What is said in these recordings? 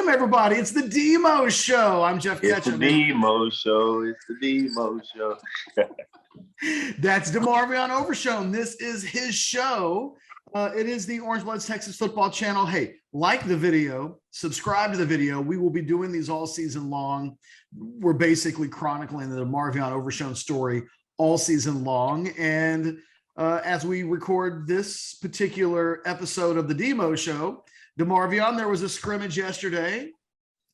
Welcome, everybody. It's the Demo Show. I'm Jeff Ketchum. It's the Demo Show. It's the Demo Show. That's DeMarvion Overshown. This is his show. It is the Orange Bloods Texas Football Channel. Hey, like the video, subscribe to the video. We will be doing these all season long. We're basically chronicling the DeMarvion Overshown story all season long. And as we record this particular episode of the Demo Show, DeMarvion, there was a scrimmage yesterday.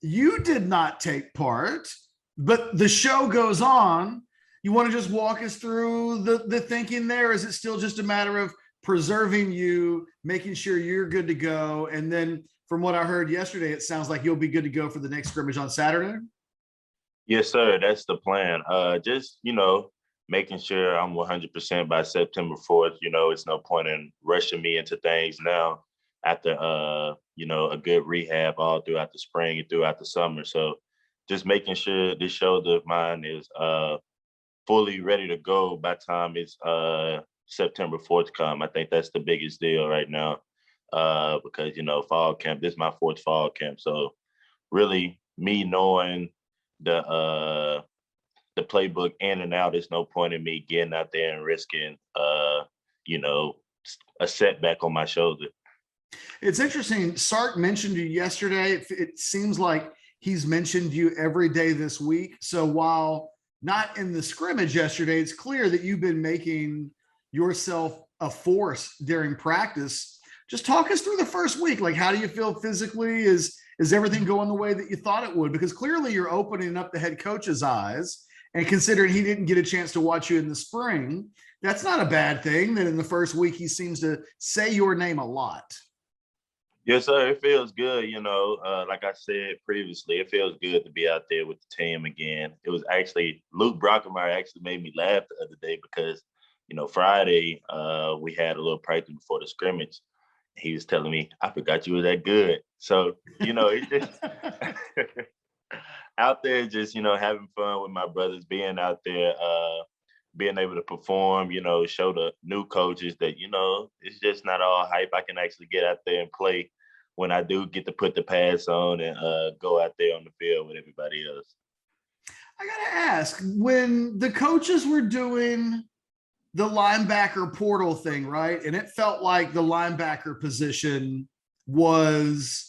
You did not take part, but the show goes on. You want to just walk us through the thinking there? Is it still just a matter of preserving you, making sure you're good to go? And then from what I heard yesterday, it sounds like you'll be good to go for the next scrimmage on Saturday? Yes, sir. That's the plan. Just, making sure I'm 100% by September 4th. It's no point in rushing me into things now after, a good rehab all throughout the spring and throughout the summer. So just making sure this shoulder of mine is fully ready to go by the time it's September 4th come. I think that's the biggest deal right now because, fall camp, this is my fourth fall camp. So really me knowing the playbook in and out, there's no point in me getting out there and risking, a setback on my shoulder. It's interesting. Sark mentioned you yesterday. It seems like he's mentioned you every day this week. So while not in the scrimmage yesterday, it's clear that you've been making yourself a force during practice. Just talk us through the first week. Like, how do you feel physically? Is everything going the way that you thought it would? Because clearly you're opening up the head coach's eyes, and considering he didn't get a chance to watch you in the spring, that's not a bad thing that in the first week he seems to say your name a lot. Yes, sir. It feels good. Like I said previously, it feels good to be out there with the team again. It was actually Luke Brockermeyer actually made me laugh the other day because, Friday we had a little practice before the scrimmage. He was telling me, I forgot you were that good. So, it's just out there, just, having fun with my brothers, being out there, being able to perform, show the new coaches that, it's just not all hype. I can actually get out there and play when I do get to put the pads on and go out there on the field with everybody else. I got to ask, when the coaches were doing the linebacker portal thing, right? And it felt like the linebacker position was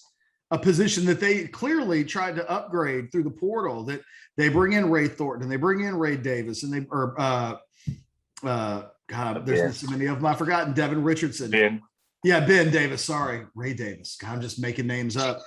a position that they clearly tried to upgrade through the portal, that they bring in Ray Thornton and they bring in Ray Davis and there's so many of them. I've forgotten Devin Richardson. Ben. Yeah, Ben Davis. Sorry, Ray Davis. God, I'm just making names up.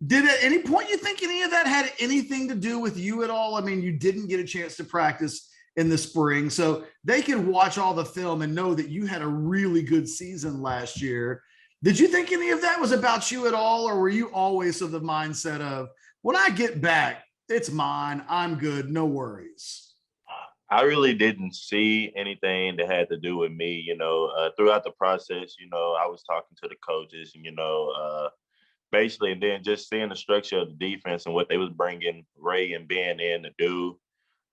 Did at any point you think any of that had anything to do with you at all? I mean, you didn't get a chance to practice in the spring, so they can watch all the film and know that you had a really good season last year. Did you think any of that was about you at all, or were you always of the mindset of, when I get back, it's mine, I'm good, no worries? I really didn't see anything that had to do with me, throughout the process, I was talking to the coaches and, basically, and then just seeing the structure of the defense and what they was bringing Ray and Ben in to do.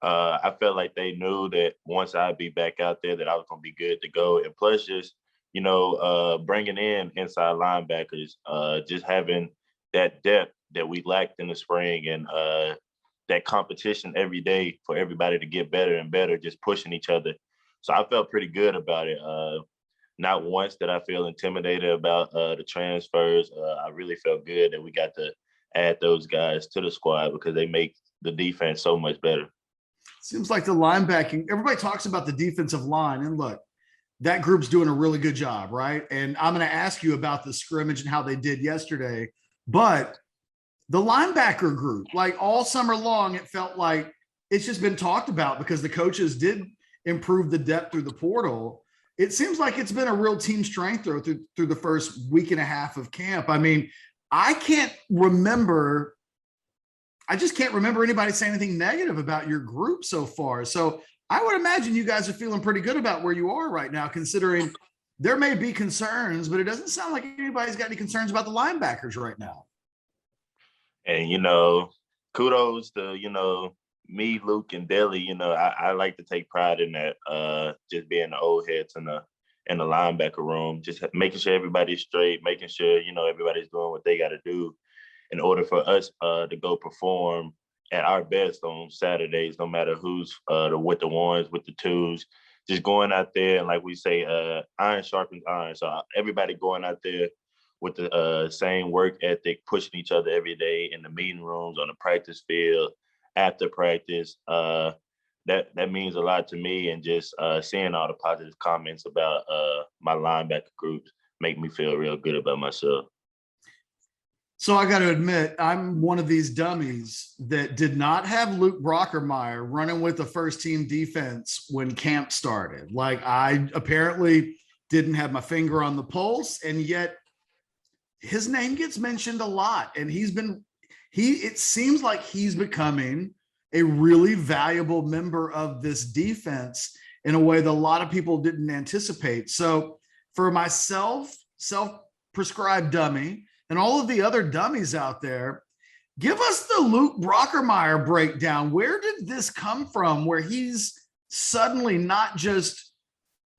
I felt like they knew that once I'd be back out there that I was going to be good to go. And plus just, bringing in inside linebackers, just having that depth that we lacked in the spring and that competition every day for everybody to get better and better, just pushing each other. So I felt pretty good about it. Not once did I feel intimidated about the transfers. I really felt good that we got to add those guys to the squad because they make the defense so much better. Seems like the linebacking, everybody talks about the defensive line, and look, that group's doing a really good job, right? And I'm going to ask you about the scrimmage and how they did yesterday, but the linebacker group, like all summer long, it felt like it's just been talked about because the coaches did improve the depth through the portal. It seems like it's been a real team strength through the first week and a half of camp. I mean, I just can't remember anybody saying anything negative about your group so far. So I would imagine you guys are feeling pretty good about where you are right now, considering there may be concerns, but it doesn't sound like anybody's got any concerns about the linebackers right now. And, kudos to, me, Luke, and Deli. I like to take pride in that, just being the old heads in the in the linebacker room, just making sure everybody's straight, making sure, everybody's doing what they got to do in order for us to go perform at our best on Saturdays, no matter who's with the ones, with the twos, just going out there. And like we say, iron sharpens iron. So everybody going out there with the same work ethic, pushing each other every day in the meeting rooms, on the practice field, after practice. That means a lot to me, and just seeing all the positive comments about my linebacker groups make me feel real good about myself. So I got to admit, I'm one of these dummies that did not have Luke Brockermeyer running with the first team defense when camp started. Like, I apparently didn't have my finger on the pulse, and yet his name gets mentioned a lot. And it seems like he's becoming a really valuable member of this defense in a way that a lot of people didn't anticipate. So for myself, self-prescribed dummy, and all of the other dummies out there, give us the Luke Brockermeyer breakdown. Where did this come from, where he's suddenly not just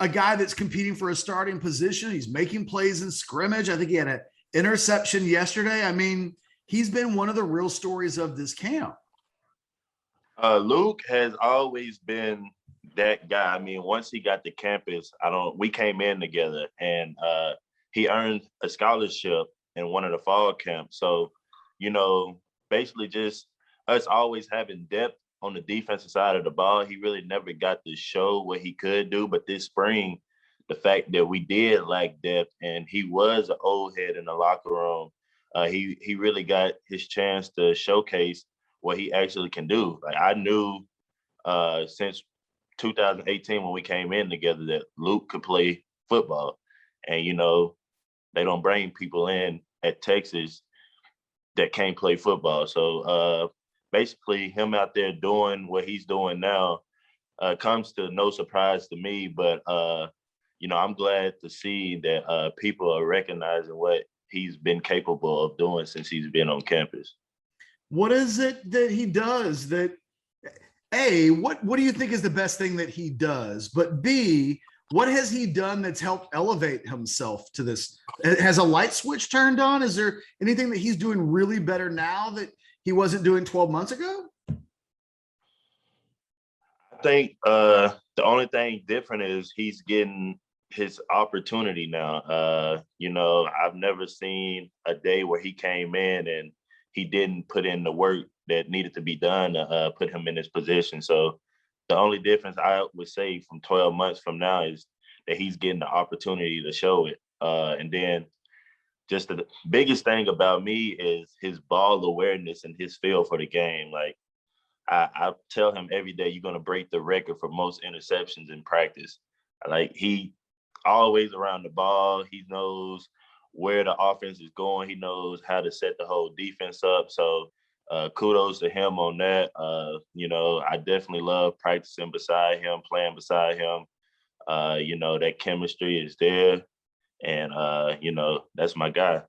a guy that's competing for a starting position? He's making plays in scrimmage. I think he had an interception yesterday. I mean, he's been one of the real stories of this camp. Luke has always been that guy. I mean, once he got to campus, we came in together, and he earned a scholarship in one of the fall camps. So, basically just us always having depth on the defensive side of the ball. He really never got to show what he could do. But this spring, the fact that we did lack depth, and he was an old head in the locker room, he really got his chance to showcase what he actually can do. Like, I knew since 2018 when we came in together that Luke could play football. And, they don't bring people in at Texas that can't play football. So basically him out there doing what he's doing now comes to no surprise to me. But, I'm glad to see that people are recognizing what he's been capable of doing since he's been on campus. What is it that he does that, A, what do you think is the best thing that he does? But B, what has he done that's helped elevate himself to this? Has a light switch turned on? Is there anything that he's doing really better now that he wasn't doing 12 months ago? I think the only thing different is he's getting his opportunity now. I've never seen a day where he came in and he didn't put in the work that needed to be done to put him in this position. So the only difference I would say from 12 months from now is that he's getting the opportunity to show it. And then just the biggest thing about me is his ball awareness and his feel for the game. Like, I tell him every day, you're going to break the record for most interceptions in practice. Like, he always around the ball. He knows where the offense is going. He knows how to set the whole defense up. So kudos to him on that. I definitely love practicing beside him, playing beside him. That chemistry is there. And, that's my guy.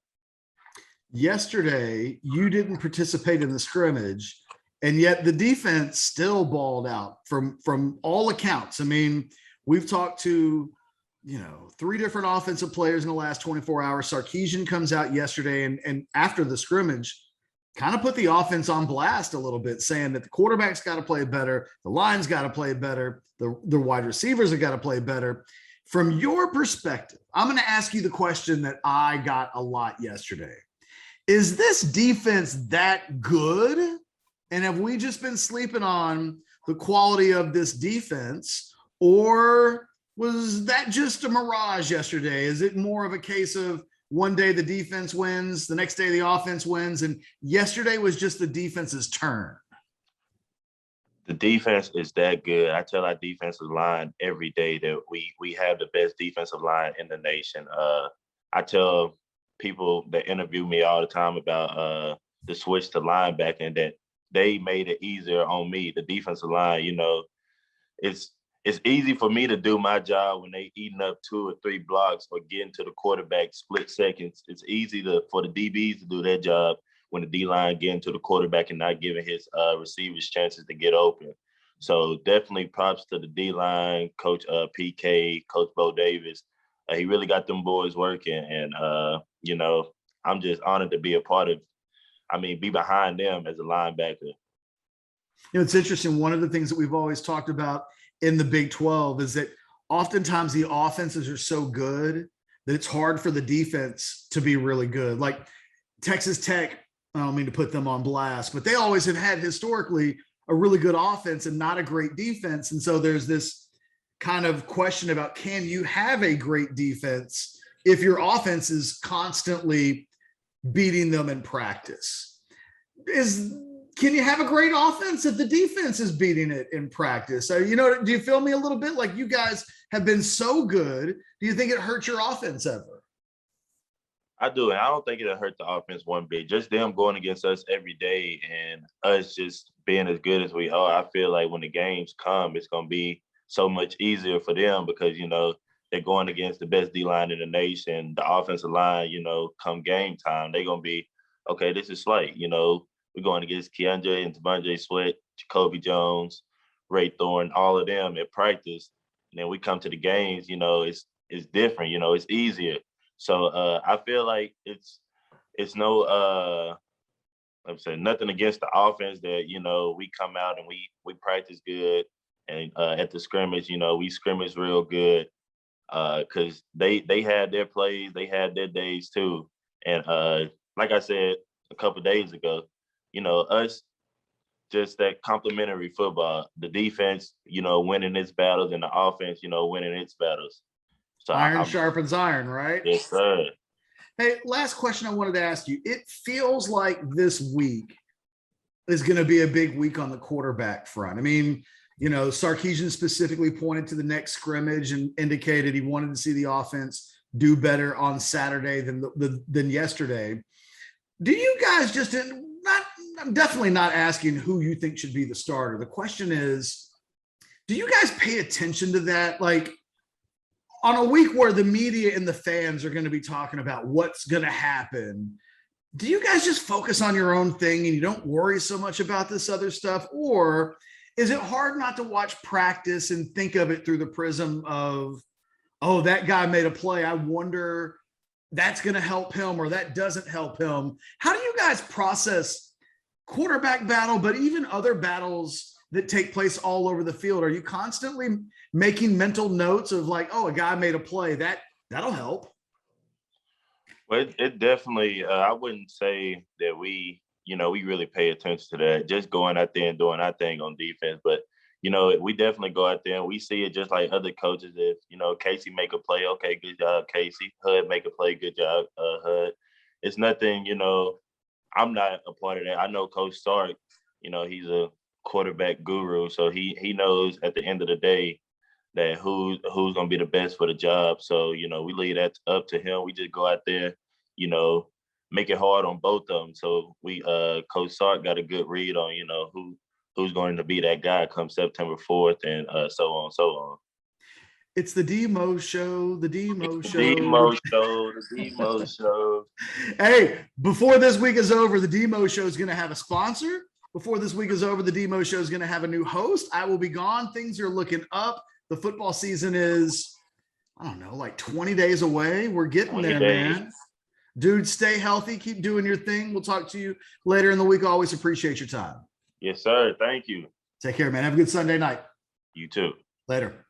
Yesterday, you didn't participate in the scrimmage, and yet the defense still balled out from all accounts. I mean, we've talked to, 3 different offensive players in the last 24 hours. Sarkisian comes out yesterday and after the scrimmage, kind of put the offense on blast a little bit, saying that the quarterback's got to play better, the line's got to play better, the wide receivers have got to play better. From your perspective, I'm going to ask you the question that I got a lot yesterday. Is this defense that good? And have we just been sleeping on the quality of this defense, or was that just a mirage yesterday? Is it more of a case of one day the defense wins, the next day the offense wins, and yesterday was just the defense's turn? The defense is that good. I tell our defensive line every day that we have the best defensive line in the nation. I tell people that interview me all the time about the switch to linebacker, that they made it easier on me. The defensive line, it's easy for me to do my job when they eating up 2 or 3 blocks or getting to the quarterback split seconds. It's easy for the DBs to do their job when the D-line getting to the quarterback and not giving his receivers chances to get open. So definitely props to the D-line, Coach PK, Coach Bo Davis, He really got them boys working, and you know, I'm just honored to be a part of. Be behind them as a linebacker. You know, it's interesting. One of the things that we've always talked about in the Big 12 is that oftentimes the offenses are so good that it's hard for the defense to be really good. Like Texas Tech, I don't mean to put them on blast, but they always have had historically a really good offense and not a great defense. And so there's this kind of question about, can you have a great defense if your offense is constantly beating them in practice? Can you have a great offense if the defense is beating it in practice? So, you know, do you feel me a little bit? Like, you guys have been so good. Do you think it hurts your offense ever? I do. And I don't think it'll hurt the offense one bit. Just them going against us every day and us just being as good as we are. I feel like when the games come, it's going to be so much easier for them because, you know, they're going against the best D-line in the nation. The offensive line, you know, come game time, they're going to be, okay, this is Slate. You know, we're going against Keandre and Devondre Sweat, Jacoby Jones, Ray Thorne, all of them at practice. And then we come to the games, you know, it's different, you know, it's easier. So I feel like it's no I'm saying nothing against the offense that, you know, we come out and we practice good. And at the scrimmage, you know, we scrimmage real good. Because they had their plays, they had their days too. And like I said a couple of days ago, you know, us, just that complementary football, the defense, you know, winning its battles and the offense, you know, winning its battles. So iron sharpens iron, right? Yes, sir. Hey, last question I wanted to ask you. It feels like this week is going to be a big week on the quarterback front. I mean, you know, Sarkisian specifically pointed to the next scrimmage and indicated he wanted to see the offense do better on Saturday than yesterday. Do you guys just I'm definitely not asking who you think should be the starter. The question is, do you guys pay attention to that? Like, on a week where the media and the fans are going to be talking about what's going to happen, do you guys just focus on your own thing and you don't worry so much about this other stuff? Or is it hard not to watch practice and think of it through the prism of, oh, that guy made a play, I wonder that's going to help him or that doesn't help him? How do you guys process quarterback battle, but even other battles that take place all over the field? Are you constantly making mental notes of like, oh, a guy made a play, that'll help? Well, it definitely, I wouldn't say that we really pay attention to that, just going out there and doing our thing on defense. But, you know, we definitely go out there and we see it just like other coaches. If, you know, Casey make a play, okay, good job, Casey. Hud make a play, good job, Hud. It's nothing, you know, I'm not a part of that. I know Coach Sark, you know, he's a quarterback guru. So he knows at the end of the day that who's going to be the best for the job. So, you know, we leave that up to him. We just go out there, you know, make it hard on both of them. So we, Coach Sark got a good read on, you know, who's going to be that guy come September 4th and so on and so on. It's the Demo Show, the Demo Show. The Demo Show, the Demo Show. Hey, before this week is over, the Demo Show is going to have a sponsor. Before this week is over, the Demo Show is going to have a new host. I will be gone. Things are looking up. The football season is, I don't know, like 20 days away. We're getting there, man. Dude, stay healthy. Keep doing your thing. We'll talk to you later in the week. I always appreciate your time. Yes, sir. Thank you. Take care, man. Have a good Sunday night. You too. Later.